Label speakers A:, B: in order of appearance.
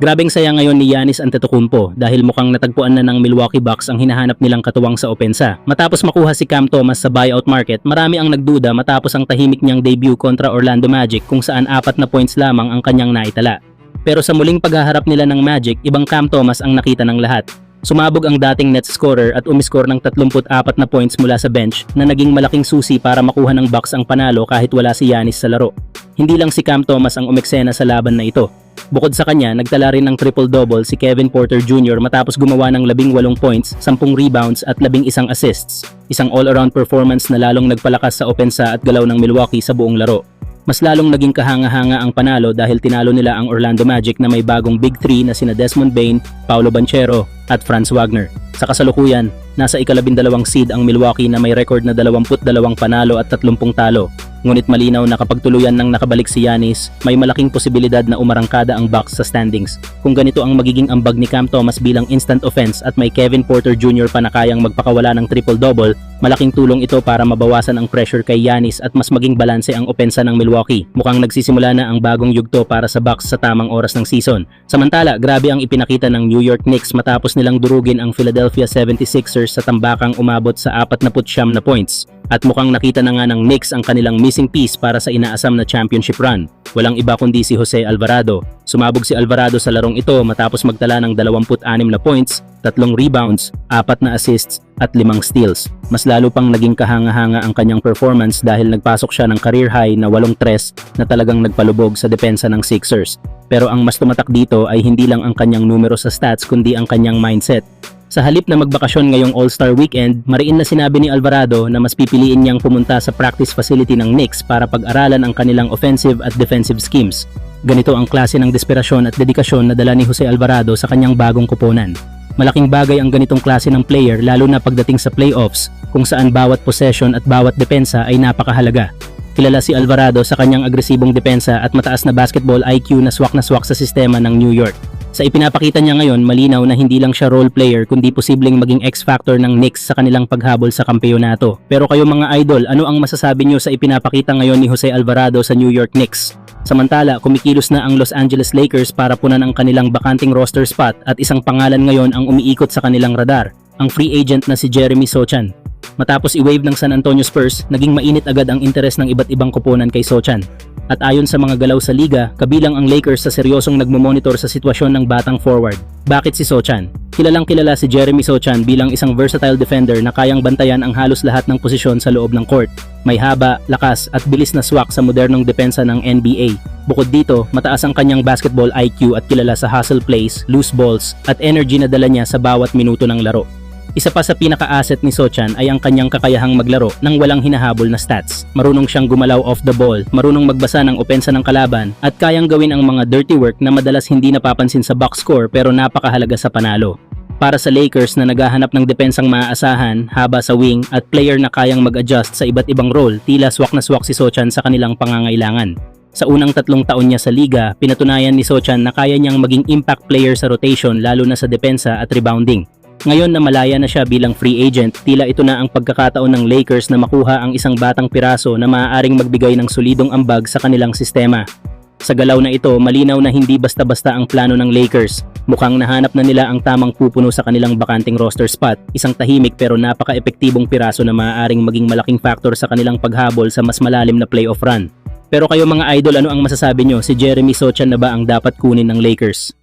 A: Grabeng saya ngayon ni Giannis Antetokounmpo dahil mukhang natagpuan na ng Milwaukee Bucks ang hinahanap nilang katuwang sa opensa. Matapos makuha si Cam Thomas sa buyout market, marami ang nagduda matapos ang tahimik niyang debut kontra Orlando Magic kung saan 4 na points lamang ang kanyang naitala. Pero sa muling paghaharap nila ng Magic, ibang Cam Thomas ang nakita ng lahat. Sumabog ang dating net scorer at umiskor ng 34 na points mula sa bench na naging malaking susi para makuha ng Bucks ang panalo kahit wala si Giannis sa laro. Hindi lang si Cam Thomas ang umeksena sa laban na ito. Bukod sa kanya, nagtala rin ng triple-double si Kevin Porter Jr. matapos gumawa ng 18 points, 10 rebounds at 11 assists. Isang all-around performance na lalong nagpalakas sa opensa at galaw ng Milwaukee sa buong laro. Mas lalong naging kahanga-hanga ang panalo dahil tinalo nila ang Orlando Magic na may bagong Big 3 na sina Desmond Bane, Paolo Banchero at Franz Wagner. Sa kasalukuyan, nasa ika-12 seed ang Milwaukee na may record na 22 panalo at 30 talo. Ngunit malinaw na kapag tuluyan nang nakabalik si Giannis, may malaking posibilidad na umarangkada ang Bucks sa standings. Kung ganito ang magiging ambag ni Cam Thomas bilang instant offense at may Kevin Porter Jr. pa na kayang magpakawala ng triple-double, malaking tulong ito para mabawasan ang pressure kay Giannis at mas maging balanse ang opensa ng Milwaukee. Mukhang nagsisimula na ang bagong yugto para sa Bucks sa tamang oras ng season. Samantala, grabe ang ipinakita ng New York Knicks matapos nilang durugin ang Philadelphia 76ers sa tambakang umabot sa 49 na points. At mukhang nakita na nga ng Knicks ang kanilang missing piece para sa inaasam na championship run. Walang iba kundi si Jose Alvarado. Sumabog si Alvarado sa larong ito matapos magtala ng 26 na points, 3 rebounds, 4 na assists at 5 steals. Mas lalo pang naging kahanga-hanga ang kanyang performance dahil nagpasok siya ng career high na 8 tres na talagang nagpalubog sa depensa ng Sixers. Pero ang mas tumatak dito ay hindi lang ang kanyang numero sa stats kundi ang kanyang mindset. Sa halip na magbakasyon ngayong All-Star Weekend, mariin na sinabi ni Alvarado na mas pipiliin niyang pumunta sa practice facility ng Knicks para pag-aralan ang kanilang offensive at defensive schemes. Ganito ang klase ng desperasyon at dedikasyon na dala ni Jose Alvarado sa kanyang bagong koponan. Malaking bagay ang ganitong klase ng player lalo na pagdating sa playoffs kung saan bawat possession at bawat depensa ay napakahalaga. Kilala si Alvarado sa kanyang agresibong depensa at mataas na basketball IQ na swak sa sistema ng New York. Sa ipinapakita niya ngayon, malinaw na hindi lang siya role player kundi posibleng maging X-factor ng Knicks sa kanilang paghabol sa kampeonato. Pero kayo mga idol, ano ang masasabi niyo sa ipinapakita ngayon ni Jose Alvarado sa New York Knicks? Samantala, kumikilos na ang Los Angeles Lakers para punan ang kanilang bakanting roster spot at isang pangalan ngayon ang umiikot sa kanilang radar, ang free agent na si Jeremy Sochan. Matapos i-wave ng San Antonio Spurs, naging mainit agad ang interes ng iba't ibang koponan kay Sochan. At ayon sa mga galaw sa liga, kabilang ang Lakers sa seryosong nagmomonitor sa sitwasyon ng batang forward. Bakit si Sochan? Kilalang kilala si Jeremy Sochan bilang isang versatile defender na kayang bantayan ang halos lahat ng posisyon sa loob ng court. May haba, lakas at bilis na swak sa modernong depensa ng NBA. Bukod dito, mataas ang kanyang basketball IQ at kilala sa hustle plays, loose balls at energy na dala niya sa bawat minuto ng laro. Isa pa sa pinaka-asset ni Sochan ay ang kanyang kakayahang maglaro nang walang hinahabol na stats. Marunong siyang gumalaw off the ball, marunong magbasa ng opensa ng kalaban, at kayang gawin ang mga dirty work na madalas hindi napapansin sa box score pero napakahalaga sa panalo. Para sa Lakers na naghahanap ng depensang maaasahan, haba sa wing at player na kayang mag-adjust sa iba't ibang role, tila swak na swak si Sochan sa kanilang pangangailangan. Sa unang 3 taon niya sa liga, pinatunayan ni Sochan na kaya niyang maging impact player sa rotation lalo na sa depensa at rebounding. Ngayon na malaya na siya bilang free agent, tila ito na ang pagkakataon ng Lakers na makuha ang isang batang piraso na maaaring magbigay ng solidong ambag sa kanilang sistema. Sa galaw na ito, malinaw na hindi basta-basta ang plano ng Lakers. Mukhang nahanap na nila ang tamang pupuno sa kanilang bakanting roster spot, isang tahimik pero napaka-epektibong piraso na maaaring maging malaking factor sa kanilang paghabol sa mas malalim na playoff run. Pero kayo mga idol, ano ang masasabi nyo? Si Jeremy Sochan na ba ang dapat kunin ng Lakers?